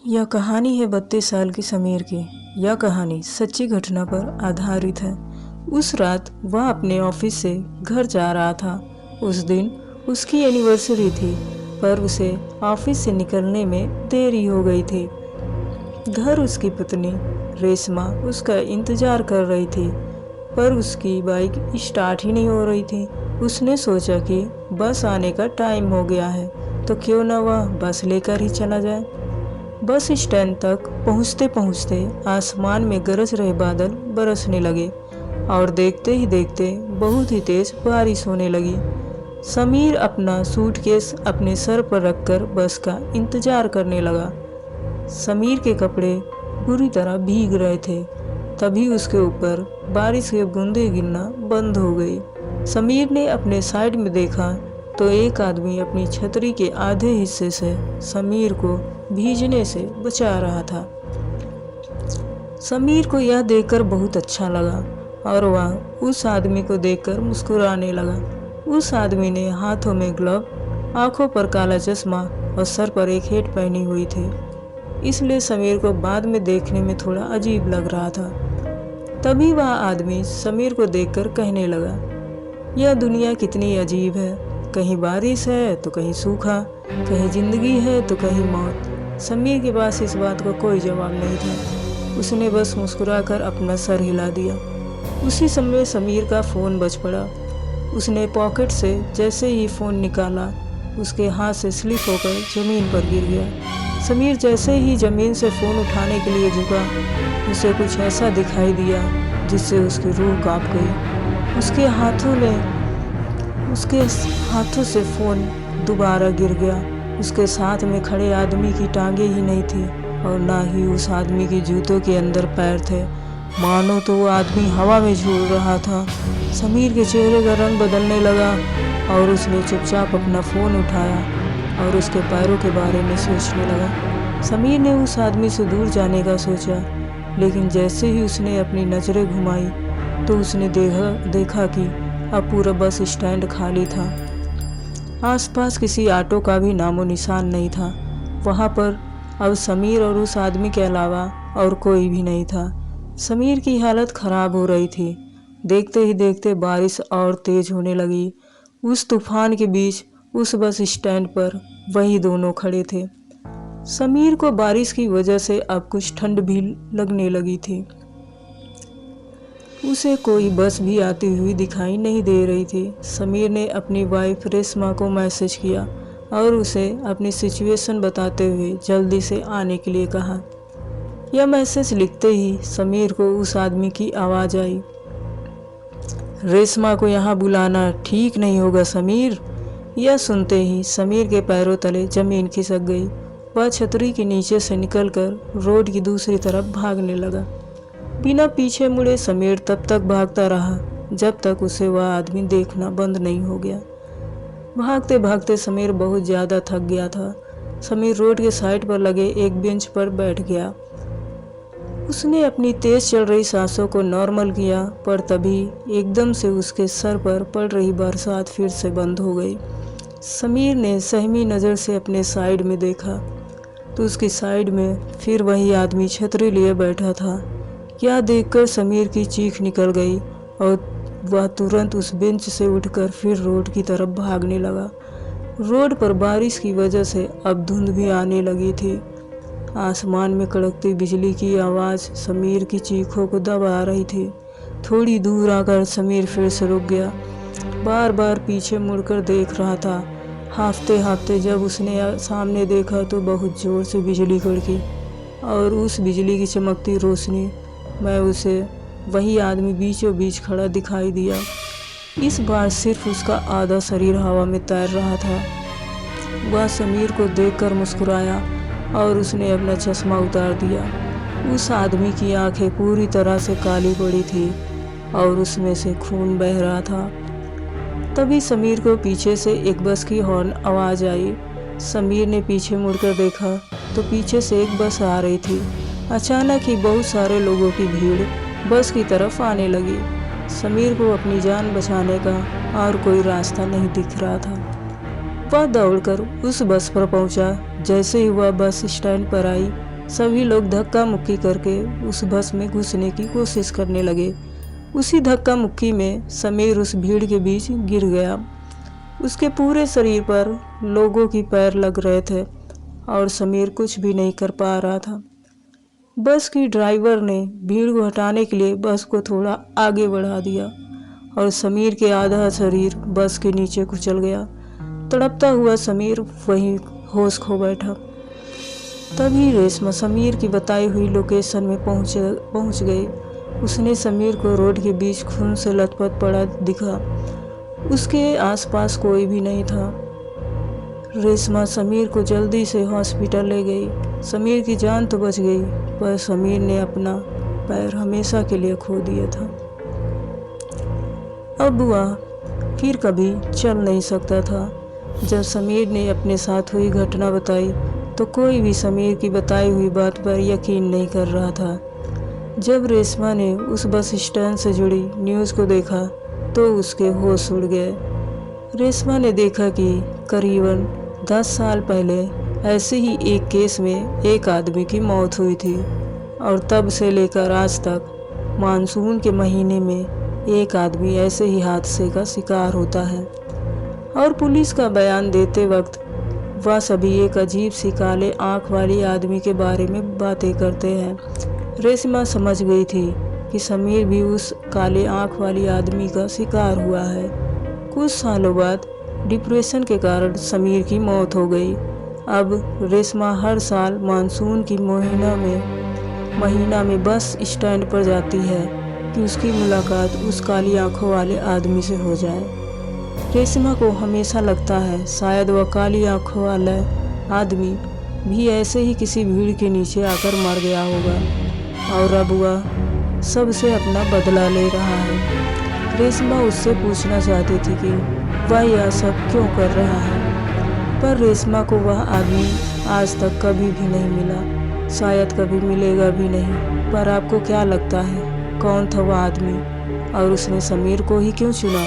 यह कहानी है 32 साल की समीर की। यह कहानी सच्ची घटना पर आधारित है। उस रात वह अपने ऑफिस से घर जा रहा था। उस दिन उसकी एनिवर्सरी थी, पर उसे ऑफिस से निकलने में देरी हो गई थी। घर उसकी पत्नी रेशमा उसका इंतज़ार कर रही थी, पर उसकी बाइक स्टार्ट ही नहीं हो रही थी। उसने सोचा कि बस आने का टाइम हो गया है, तो क्यों ना वह बस लेकर ही चला जाए। बस स्टैंड तक पहुंचते पहुंचते आसमान में गरज रहे बादल बरसने लगे और देखते ही देखते बहुत ही तेज बारिश होने लगी। समीर अपना सूटकेस अपने सर पर रखकर बस का इंतजार करने लगा। समीर के कपड़े बुरी तरह भीग रहे थे। तभी उसके ऊपर बारिश के बूंदें गिरना बंद हो गई। समीर ने अपने साइड में देखा तो एक आदमी अपनी छतरी के आधे हिस्से से समीर को भीगने से बचा रहा था। समीर को यह देखकर बहुत अच्छा लगा और वह उस आदमी को देखकर मुस्कुराने लगा। उस आदमी ने हाथों में ग्लव, आंखों पर काला चश्मा और सर पर एक हैट पहनी हुई थी, इसलिए समीर को बाद में देखने में थोड़ा अजीब लग रहा था। तभी वह आदमी समीर को देखकर कहने लगा, यह दुनिया कितनी अजीब है, कहीं बारिश है तो कहीं सूखा, कहीं जिंदगी है तो कहीं मौत। समीर के पास इस बात का कोई जवाब नहीं था। उसने बस मुस्कुराकर अपना सर हिला दिया। उसी समय समीर का फ़ोन बज पड़ा। उसने पॉकेट से जैसे ही फ़ोन निकाला, उसके हाथ से स्लिप होकर ज़मीन पर गिर गया। समीर जैसे ही ज़मीन से फ़ोन उठाने के लिए झुका, उसे कुछ ऐसा दिखाई दिया जिससे उसकी रूह कांप गई। उसके हाथों से फ़ोन दोबारा गिर गया। उसके साथ में खड़े आदमी की टांगें ही नहीं थी और ना ही उस आदमी के जूतों के अंदर पैर थे, मानो तो वो आदमी हवा में झूल रहा था। समीर के चेहरे का रंग बदलने लगा और उसने चुपचाप अपना फ़ोन उठाया और उसके पैरों के बारे में सोचने लगा। समीर ने उस आदमी से दूर जाने का सोचा, लेकिन जैसे ही उसने अपनी नज़रें घुमाई तो उसने देखा कि अब पूरा बस स्टैंड खाली था। आसपास किसी ऑटो का भी नामो निशान नहीं था। वहाँ पर अब समीर और उस आदमी के अलावा और कोई भी नहीं था। समीर की हालत ख़राब हो रही थी। देखते ही देखते बारिश और तेज़ होने लगी। उस तूफान के बीच उस बस स्टैंड पर वही दोनों खड़े थे। समीर को बारिश की वजह से अब कुछ ठंड भी लगने लगी थी। उसे कोई बस भी आती हुई दिखाई नहीं दे रही थी। समीर ने अपनी वाइफ रेशमा को मैसेज किया और उसे अपनी सिचुएशन बताते हुए जल्दी से आने के लिए कहा। यह मैसेज लिखते ही समीर को उस आदमी की आवाज़ आई, रेशमा को यहाँ बुलाना ठीक नहीं होगा समीर। यह सुनते ही समीर के पैरों तले ज़मीन खिसक गई। वह छतरी के नीचे से निकलकर रोड की दूसरी तरफ भागने लगा। बिना पीछे मुड़े समीर तब तक भागता रहा जब तक उसे वह आदमी देखना बंद नहीं हो गया। भागते भागते समीर बहुत ज़्यादा थक गया था। समीर रोड के साइड पर लगे एक बेंच पर बैठ गया। उसने अपनी तेज चल रही सांसों को नॉर्मल किया, पर तभी एकदम से उसके सर पर पड़ रही बरसात फिर से बंद हो गई। समीर ने सहमी नज़र से अपने साइड में देखा तो उसकी साइड में फिर वही आदमी छतरी लिए बैठा था। यह देखकर समीर की चीख निकल गई और वह तुरंत उस बेंच से उठकर फिर रोड की तरफ भागने लगा। रोड पर बारिश की वजह से अब धुंध भी आने लगी थी। आसमान में कड़कती बिजली की आवाज़ समीर की चीखों को दबा रही थी। थोड़ी दूर आकर समीर फिर से रुक गया। बार बार पीछे मुड़कर देख रहा था। हाँफते हाँफते जब उसने सामने देखा तो बहुत ज़ोर से बिजली कड़की और उस बिजली की चमकती रोशनी में उसे वही आदमी बीचों बीच खड़ा दिखाई दिया। इस बार सिर्फ उसका आधा शरीर हवा में तैर रहा था। वह समीर को देखकर मुस्कुराया और उसने अपना चश्मा उतार दिया। उस आदमी की आंखें पूरी तरह से काली पड़ी थी और उसमें से खून बह रहा था। तभी समीर को पीछे से एक बस की हॉर्न आवाज़ आई। समीर ने पीछे मुड़कर देखा तो पीछे से एक बस आ रही थी। अचानक ही बहुत सारे लोगों की भीड़ बस की तरफ आने लगी। समीर को अपनी जान बचाने का और कोई रास्ता नहीं दिख रहा था। वह दौड़कर उस बस पर पहुंचा। जैसे ही वह बस स्टैंड पर आई सभी लोग धक्का मुक्की करके उस बस में घुसने की कोशिश करने लगे। उसी धक्का मुक्की में समीर उस भीड़ के बीच गिर गया। उसके पूरे शरीर पर लोगों की पैर लग रहे थे और समीर कुछ भी नहीं कर पा रहा था। बस की ड्राइवर ने भीड़ को हटाने के लिए बस को थोड़ा आगे बढ़ा दिया और समीर के आधा शरीर बस के नीचे कुचल गया। तड़पता हुआ समीर वहीं होश खो बैठा। तभी रेशमा समीर की बताई हुई लोकेशन में पहुंच गई। उसने समीर को रोड के बीच खून से लथपथ पड़ा दिखा। उसके आसपास कोई भी नहीं था। रेशमा समीर को जल्दी से हॉस्पिटल ले गई। समीर की जान तो बच गई, पर समीर ने अपना पैर हमेशा के लिए खो दिया था। अब वह फिर कभी चल नहीं सकता था। जब समीर ने अपने साथ हुई घटना बताई तो कोई भी समीर की बताई हुई बात पर यकीन नहीं कर रहा था। जब रेशमा ने उस बस स्टैंड से जुड़ी न्यूज़ को देखा तो उसके होश उड़ गए। रेशमा ने देखा कि करीबन 10 साल पहले ऐसे ही एक केस में एक आदमी की मौत हुई थी और तब से लेकर आज तक मानसून के महीने में एक आदमी ऐसे ही हादसे का शिकार होता है। और पुलिस का बयान देते वक्त वह सभी एक अजीब सी काले आँख वाली आदमी के बारे में बातें करते हैं। रेशमा समझ गई थी कि समीर भी उस काले आँख वाली आदमी का शिकार हुआ है। कुछ सालों बाद डिप्रेशन के कारण समीर की मौत हो गई। अब रेशमा हर साल मानसून की महीना में बस स्टैंड पर जाती है कि उसकी मुलाकात उस काली आंखों वाले आदमी से हो जाए। रेशमा को हमेशा लगता है शायद वह काली आंखों वाला आदमी भी ऐसे ही किसी भीड़ के नीचे आकर मर गया होगा और अब वह सबसे अपना बदला ले रहा है। रेशमा उससे पूछना चाहती थी कि वह यह सब क्यों कर रहा है, पर रेशमा को वह आदमी आज तक कभी भी नहीं मिला, शायद कभी मिलेगा भी नहीं। पर आपको क्या लगता है कौन था वह आदमी और उसने समीर को ही क्यों चुना?